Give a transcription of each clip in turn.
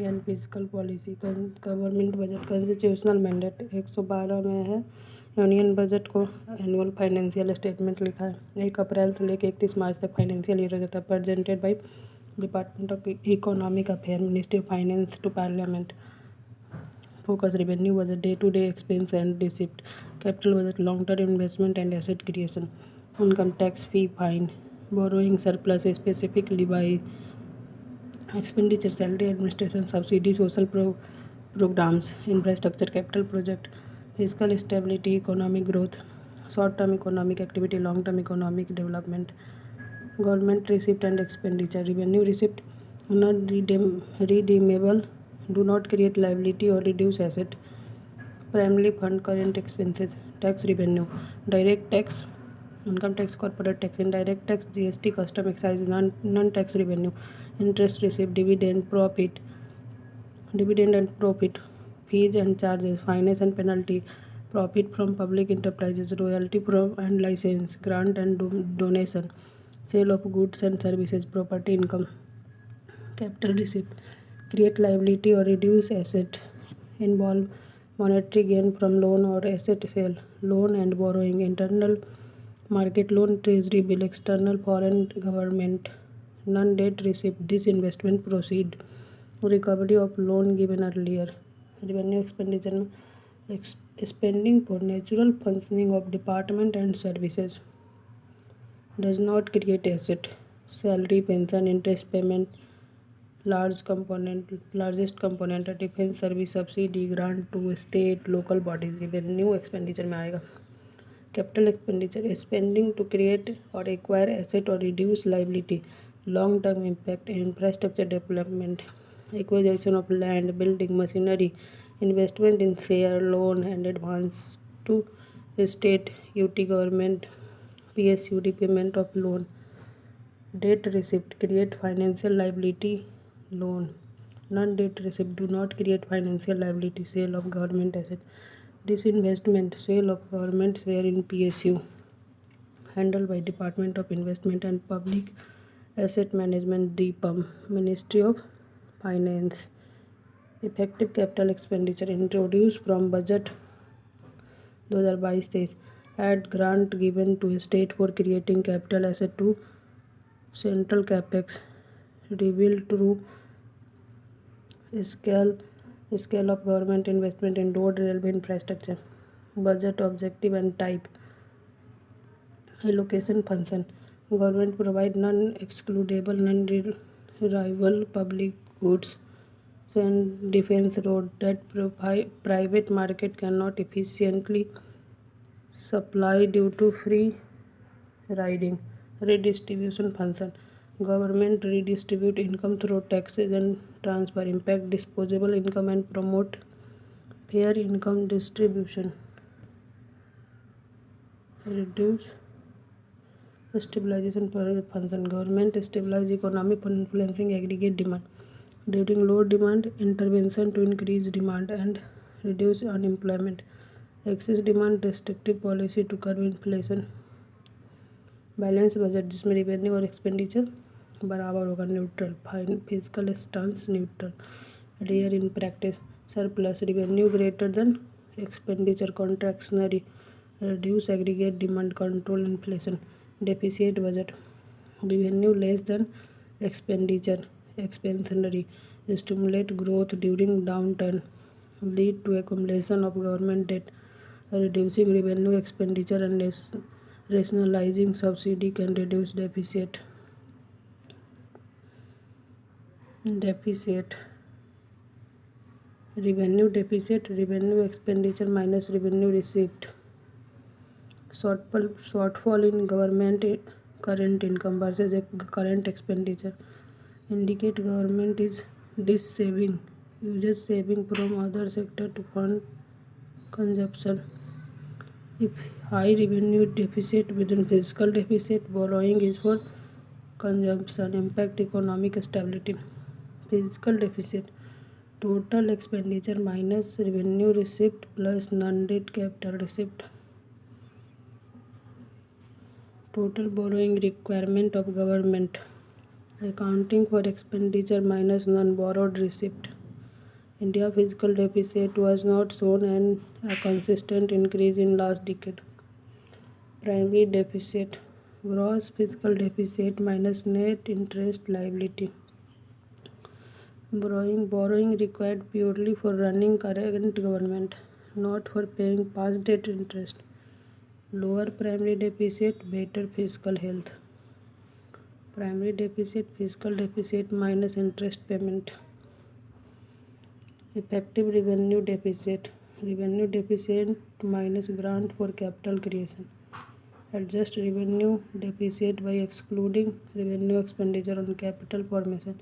And physical policy government budget constitutional mandate 112 में है। Union budget को एनुअल फाइनेंशियल स्टेटमेंट लिखा है। 1 अप्रैल से लेकर 31 मार्च तक फाइनेंशियल ईयर होता है। Presented by department of economic affair, ministry of finance to parliament. Focus revenue budget, day to day expense and receipt. Capital budget, long term investment and asset creation. Income tax, fee, fine, borrowing, surplus, specific levy, expenditure, salary, administration, subsidy, social programs, infrastructure, capital project, fiscal stability, economic growth, short term economic activity, long term economic development, government receipt and expenditure. Revenue receipt, not redeemable, do not create liability or reduce asset, primarily fund current expenses. Tax revenue, direct tax, income tax, corporate tax, indirect tax, GST, custom excise, non-tax revenue, interest received, dividend and profit, fees and charges, fines and penalty, profit from public enterprises, royalty from and license, grant and donation, sale of goods and services, property income. Capital receipt, create liability or reduce asset, involve monetary gain from loan or asset sale, loan and borrowing, internal market loan, treasury bill, external foreign government, non-debt receipt, disinvestment proceed, recovery of loan given earlier. Revenue expenditure, spending for natural functioning of department and services, does not create asset, salary, pension, interest payment, largest component है defence service, subsidy, grant to state local bodies. Revenue expenditure में आएगा। Capital expenditure, spending to create और acquire asset और reduce liability, long term impact, infrastructure development, acquisition of land, building, machinery, investment in share, loan and advance to state UT government, PSUD, payment of loan. Debt receipt, create financial liability, loan. Non-debt receipt, do not create financial liability, sale of government asset. Disinvestment, sale of government share in PSU, handled by Department of Investment and Public Asset Management, DPAM, Ministry of Finance. Effective capital expenditure, introduced from budget 2022-23, add grant given to state for creating capital asset to central capex, reveal true scale of government investment in road, railway infrastructure. Budget objective and type. Allocation function, government provide non-excludable, non-rival public goods and defense road that private market cannot efficiently supply due to free riding. Redistribution function, government redistribute income through taxes and transfer, impact disposable income and promote fair income distribution. Reduce stabilization function, government stabilize economy for influencing aggregate demand. During low demand, intervention to increase demand and reduce unemployment. Excess demand, restrictive policy to curb inflation. Balance budget, जिसमें revenue और expenditure बराबर होगा, neutral. Fine physical stance, neutral. Rare in practice, surplus, revenue greater than expenditure, contractionary, reduce aggregate demand, control inflation. Deficit budget, revenue less than expenditure, expansionary, stimulate growth during downturn, lead to accumulation of government debt, reducing revenue expenditure and rationalizing subsidy can reduce deficit. Revenue deficit, revenue expenditure minus revenue received. Shortfall in government current income versus current expenditure, indicate government is saving, uses saving from other sector to fund consumption. If high revenue deficit within fiscal deficit, borrowing is for consumption, impact economic stability. Fiscal deficit, total expenditure minus revenue received plus non-debt capital received. Total borrowing requirement of government, accounting for expenditure minus non-borrowed receipt. India fiscal deficit was not shown and a consistent increase in last decade. Primary deficit, gross fiscal deficit minus net interest liability. Borrowing required purely for running current government, not for paying past debt interest. Lower primary deficit, better fiscal health. Primary deficit, fiscal deficit minus interest payment. Effective revenue deficit minus grant for capital creation. Adjust revenue deficit by excluding revenue expenditure on capital formation.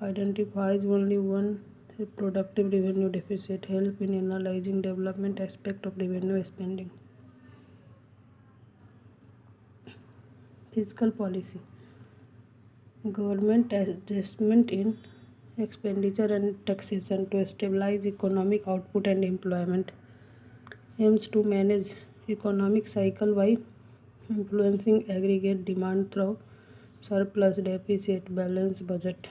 Identifies only one productive revenue deficit. Help in analyzing development aspect of revenue spending. Fiscal policy. Government adjustment in expenditure and taxation to stabilize economic output and employment. Aims to manage economic cycle by influencing aggregate demand through surplus, deficit, balanced budget.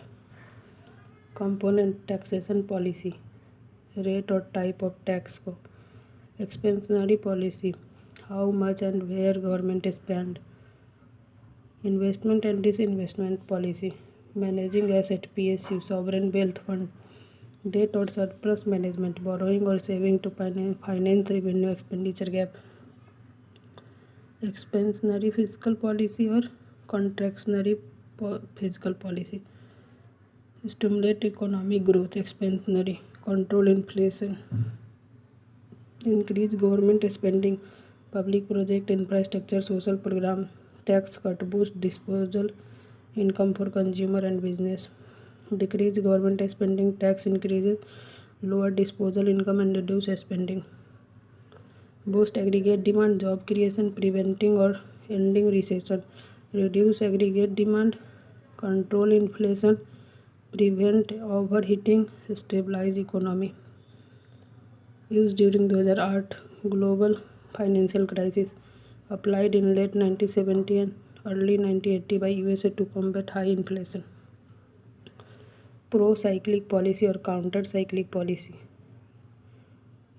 Component taxation policy. Rate or type of tax को. Expansionary policy. How much and where government spend. Investment and disinvestment policy. Managing asset, PSU, sovereign wealth fund. Debt or surplus management, borrowing or saving to finance revenue expenditure gap. Expansionary fiscal policy or contractionary fiscal policy. Stimulate economic growth. Expansionary, control inflation. Increase government spending, public project, infrastructure, social program. Tax cut, boost disposable income for consumer and business. Decrease government spending, tax increases, lower disposable income and reduce spending. Boost aggregate demand, job creation, preventing or ending recession. Reduce aggregate demand, control inflation, prevent overheating, stabilize economy. Used during 2008 global financial crisis. Applied in late 1970 and early 1980 by USA to combat high inflation. Pro-cyclic policy or counter-cyclic policy.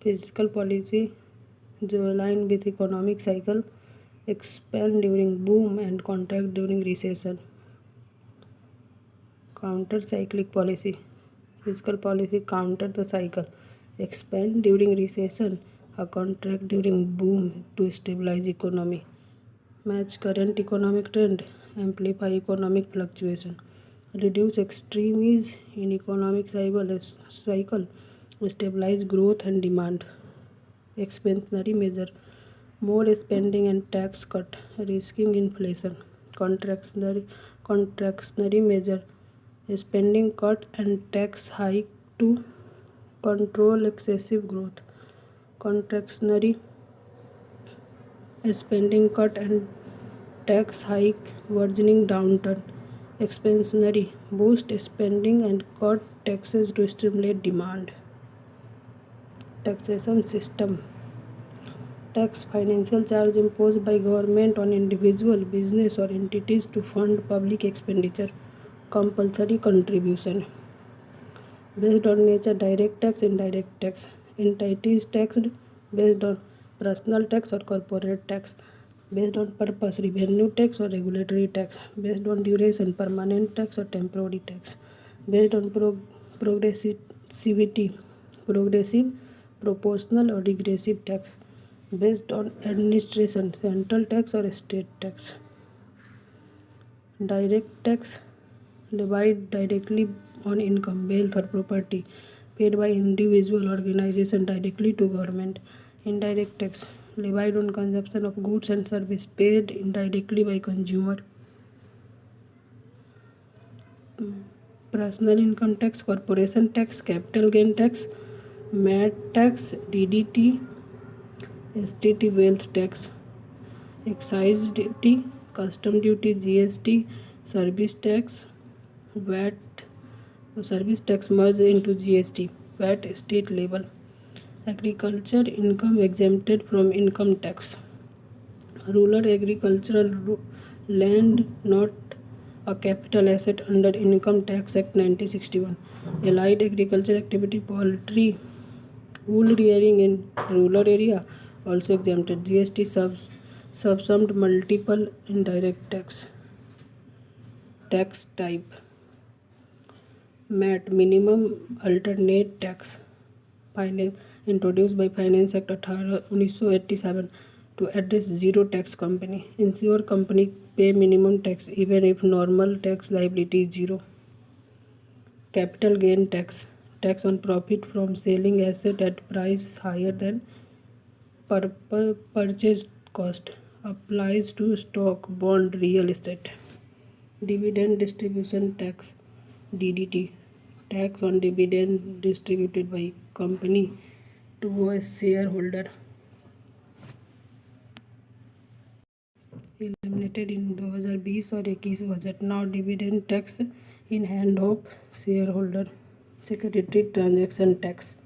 Fiscal policy जो align with economic cycle, expand during boom and contract during recession. Counter-cyclic policy. Fiscal policy counter the cycle, expand during recession, a contract during boom to stabilize economy. Match current economic trend, amplify economic fluctuation. Reduce extremes in economic cycle, stabilize growth and demand. Expansionary measure, more spending and tax cut, risking inflation. Contractionary measure, spending cut and tax hike to control excessive growth. Contractionary, spending cut and tax hike worsening downturn. Expansionary, boost spending and cut taxes to stimulate demand. Taxation system. Tax, financial charge imposed by government on individual, business or entities to fund public expenditure. Compulsory contribution. Based on nature, direct tax, indirect tax. Entities taxed based on personal tax or corporate tax. Based on purpose, revenue tax or regulatory tax. Based on duration, permanent tax or temporary tax. Based on progressivity, progressive, proportional or regressive tax. Based on administration, central tax or state tax. Direct tax, levied directly on income, wealth or property, paid by individual organization directly to government. Indirect tax, levied on consumption of goods and service, paid indirectly by consumer. Personal income tax, corporation tax, capital gain tax, MAT tax, DDT, STT, wealth tax, excise duty, custom duty, GST, service tax, VAT. Service tax merged into GST, VAT state level. Agriculture income exempted from income tax. Rural agricultural land not a capital asset under Income Tax Act 1961. Allied agriculture activity, poultry, wool rearing in rural area also exempted. GST subsumed multiple indirect tax type. MAT, minimum alternate tax, finance, introduced by Finance Act 1987 to address zero tax company. Ensure company pay minimum tax even if normal tax liability is zero. Capital gain tax on profit from selling asset at price higher than purchase cost, applies to stock, bond, real estate. Dividend distribution tax, DDT, tax on dividend distributed by company to a shareholder, eliminated in 2020 और 21 budget. Now dividend tax in hand of shareholder. Security transaction tax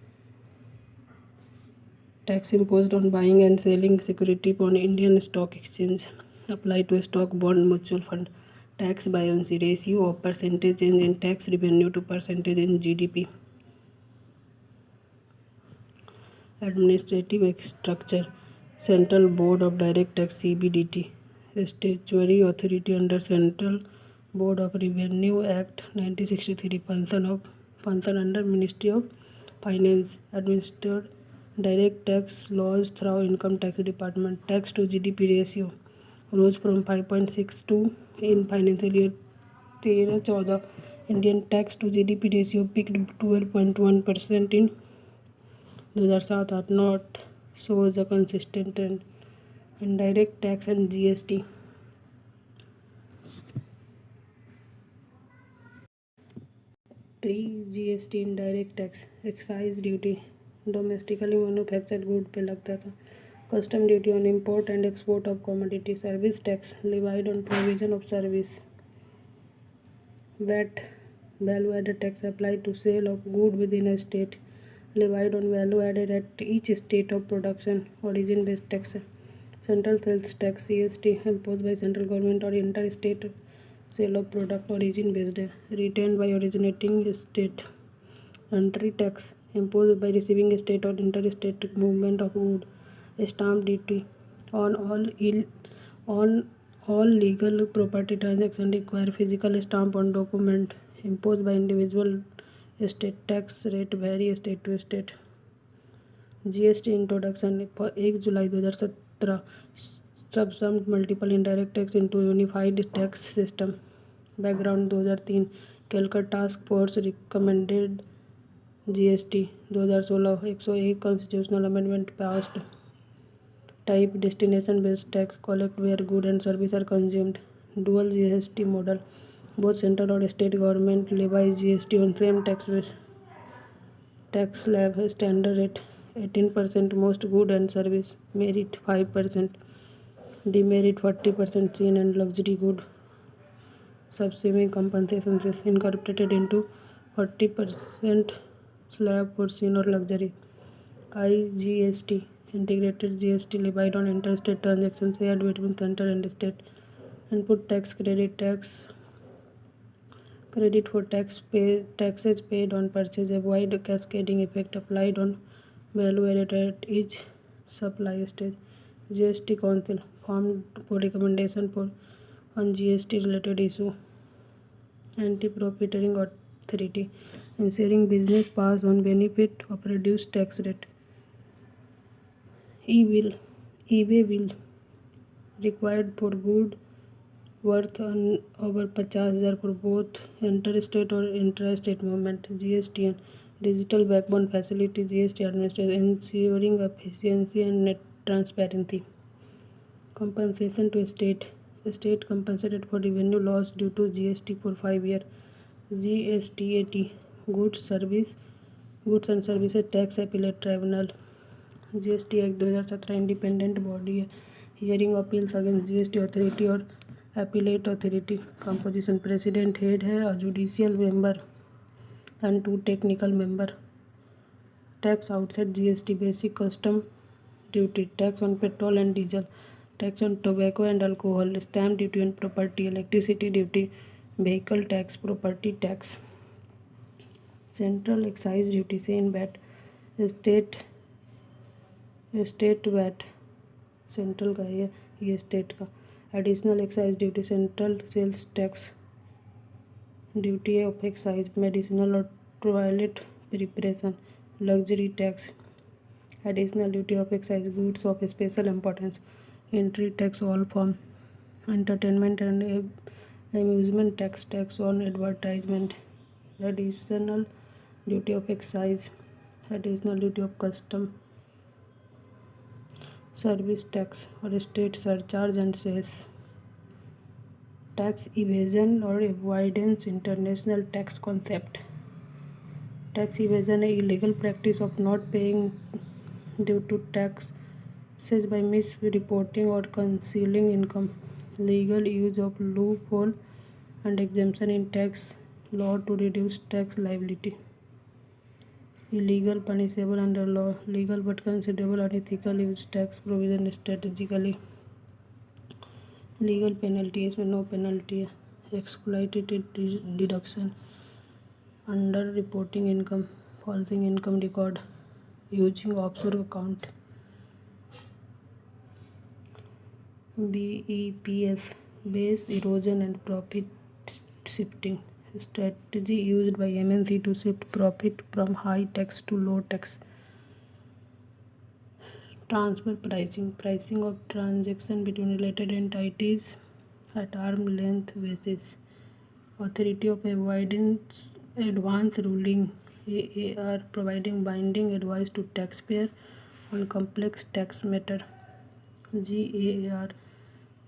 imposed on buying and selling security on Indian stock exchange, apply to stock, bond, mutual fund. Tax buoyancy, ratio of percentage change in tax revenue to percentage in GDP. Administrative structure, Central Board of Direct Tax CBDT, statutory authority under Central Board of Revenue Act 1963, function under Ministry of Finance, administered direct tax laws through Income Tax Department. Tax to GDP ratio rose from 5.62 in financial year 13-14. Indian tax to GDP ratio peaked 12.1% in 2007-8, not shows a consistent trend. Indirect tax and GST. Pre-GST indirect tax, excise duty, domestically manufactured good पे लगता था. Custom duty on import and export of commodity. Service tax levied on provision of service. VAT, value added tax applied to sale of good within a state, levied on value added at each state of production. Origin based tax, central sales tax CST, imposed by central government or interstate sale of product. Origin based, retained by originating state. Entry tax, imposed by receiving state or interstate movement of wood. Stamp duty on all legal property transactions require physical stamp on document, imposed by individual state. Tax rate vary state to state. GST introduction, 1 July 2017, subsumed multiple indirect tax into unified tax system. Background, 2003 Calicut task force recommended GST. 2016 101 constitutional amendment passed. Type, destination based tax, collect where goods and services are consumed. Dual GST model, both central or state government levy GST on same tax base. Tax slab, standard rate 18%, most good and service. Merit 5%, demerit 40%, seen and luxury good. Subsuming compensation is incorporated into 40% slab for seen or luxury. IGST, integrated GST levied on interstate transactions shared between center and state. Input tax credit for taxes paid on purchase, avoid cascading effect applied on value added at each supply stage. GST Council, formed for recommendation on GST related issue. Anti-profiteering authority, ensuring business pass on benefit of reduced tax rate. eBay will required for good worth over 50,000 for both interstate or intrastate movement. GSTN, digital backbone facility GST administration, ensuring efficiency and net transparency. Compensation to state compensated for revenue loss due to GST for 5 years. GSTAT, goods and services tax appellate tribunal. GST Act 2017, independent body है, hearing appeals against GST authority और appellate authority. Composition, president head है, a judicial member and 2 technical member. Tax outside GST, basic custom duty, tax on petrol and diesel, tax on tobacco and alcohol, stamp duty on property, electricity duty, vehicle tax, property tax, central excise duty, same VAT, state VAT, central का है ये state का, additional excise duty, central sales tax, duty of excise, medicinal और toilet preparation, luxury tax, additional duty of excise, goods of special importance, entry tax all form, entertainment and amusement tax, tax on advertisement, additional duty of excise, additional duty of custom, service tax or state surcharge and cess, tax evasion or avoidance, international tax concept. Tax evasion is illegal practice of not paying due to taxes by misreporting or concealing income. Legal use of loophole and exemption in tax law to reduce tax liability. Illegal, punishable under law. Legal but considerable unethical use tax provision strategically. Legal penalty, इसमें no penalty है. Exploitative deduction, under reporting income, falsing income record, using offshore account. BEPS, base erosion and profit shifting, strategy used by MNC to shift profit from high tax to low tax. Transfer pricing, pricing of transaction between related entities at arm's length basis. Authority of Avoidance Advance Ruling, AAR, providing binding advice to taxpayer on complex tax matter. GAAR,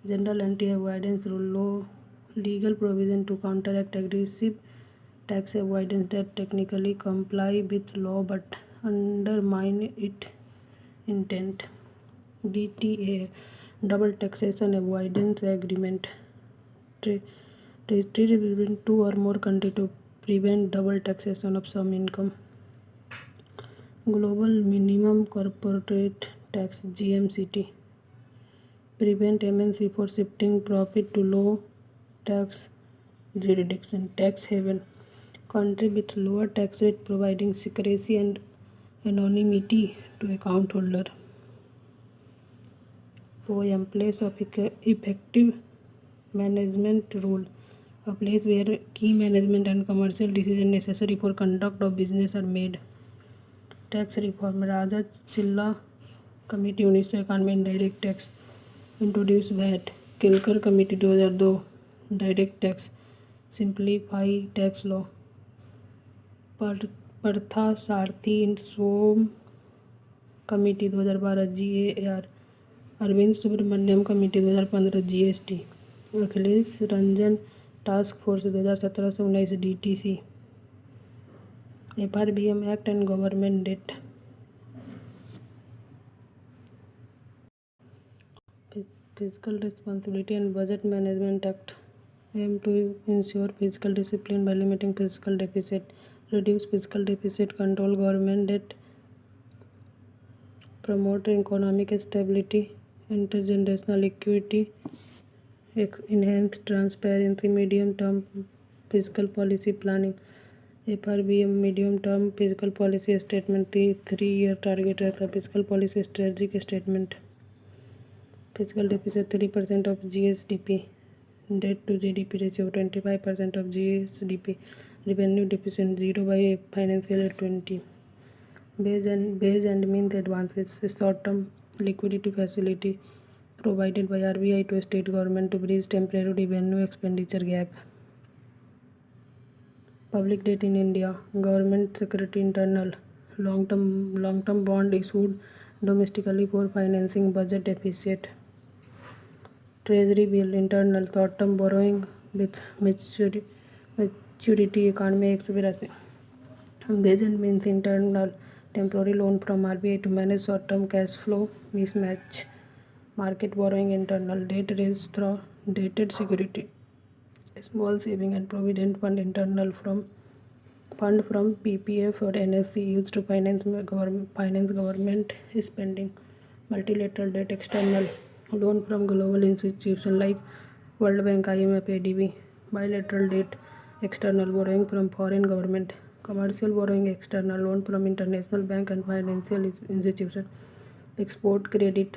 General Anti-Avoidance Rule, law, legal provision to counteract aggressive tax avoidance that technically comply with law but undermine its intent. DTA, Double Taxation Avoidance Agreement, treaty between two or more countries to prevent double taxation of some income. Global Minimum Corporate Tax, GMCT, prevent MNC for shifting profit to low tax jurisdiction. Tax haven, country with lower tax rate providing secrecy and anonymity to account holder. POEM, place of effective management rule, a place where key management and commercial decisions necessary for conduct of business are made. Tax reform, Raja Chelliah committee 1991 में direct tax introduce VAT, Kelkar committee 2002 direct tax simplify tax law, Parthasarathi Shome committee 2012 GAR, Arvind Subramanian committee 2015 GST, Akhilesh Ranjan task force 2017 से 19 DTC, FRBM Act and Government Debt. Fiscal Responsibility and Budget Management Act aim to ensure fiscal discipline by limiting fiscal deficit, reduce fiscal deficit, control government debt, promote economic stability, intergenerational equity, enhance transparency, medium-term fiscal policy planning. FRBM medium term fiscal policy statement 3 year target रहता है. Fiscal policy strategic statement, fiscal deficit 3% of GSDP, debt to GDP ratio 25% of GSDP, revenue deficit 0 by financial year 20. Ways and means advances, short term liquidity facility provided by RBI to state government to bridge temporary revenue expenditure gap. Public debt in India, government security internal, long-term bond issued domestically for financing budget deficit. Treasury bill internal, short-term borrowing with maturity economy 182. Base and means internal, temporary loan from RBI to manage short-term cash flow mismatch. Market borrowing internal, debt raised through dated security. Small saving and provident fund internal, fund from PPF or NSC used to finance government spending. Multilateral debt external, loan from global institutions like World Bank, IMF, ADB. bilateral debt, external borrowing from foreign government, commercial borrowing, external loan from international bank and financial institution, export credit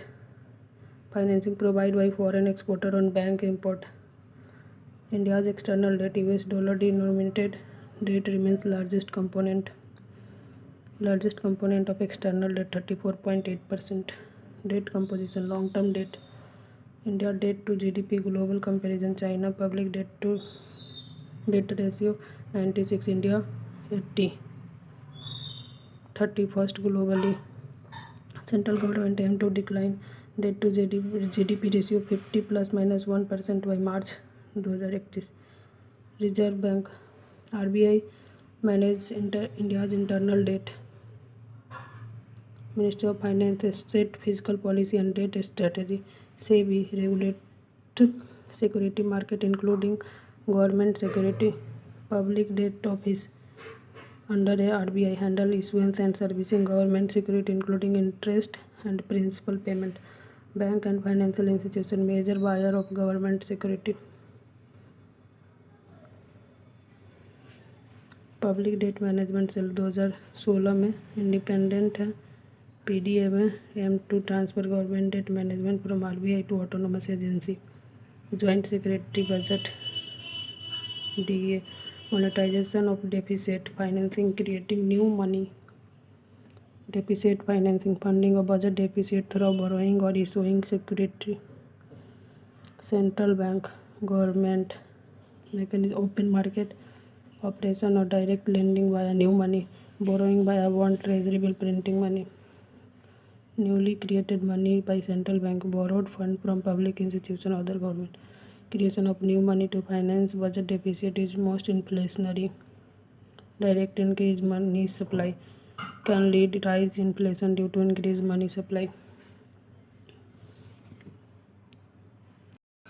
financing provided by foreign exporter on bank import. India's external debt, US dollar denominated debt, remains largest component of external debt, 34.8%. Debt composition, long-term debt. India debt to GDP global comparison, China public debt to debt ratio 96, India 80. 31st globally. Central government aim to decline debt to GDP ratio 50 plus minus 1% by March 2031. Reserve Bank RBI manages India's internal debt. Ministry of Finance set fiscal policy and debt strategy. SEBI regulate security market including government security. Public Debt Office under RBI handle issuance and servicing government security including interest and principal payment. Bank and financial institution major buyer of government security. Public debt management cell 2016 में independent है. PDA में aim to transfer government debt management from RBI to autonomous agency. Joint secretary budget DA. Monetization of deficit financing, creating new money. Deficit financing, funding of budget deficit through borrowing or issuing security. Central bank government mechanism, open market operation or direct lending via new money, borrowing via bond, treasury bill, printing money. Newly created money by central bank, borrowed fund from public institution, other government. Creation of new money to finance budget deficit is most inflationary. Direct increase money supply can lead rise inflation due to increased money supply.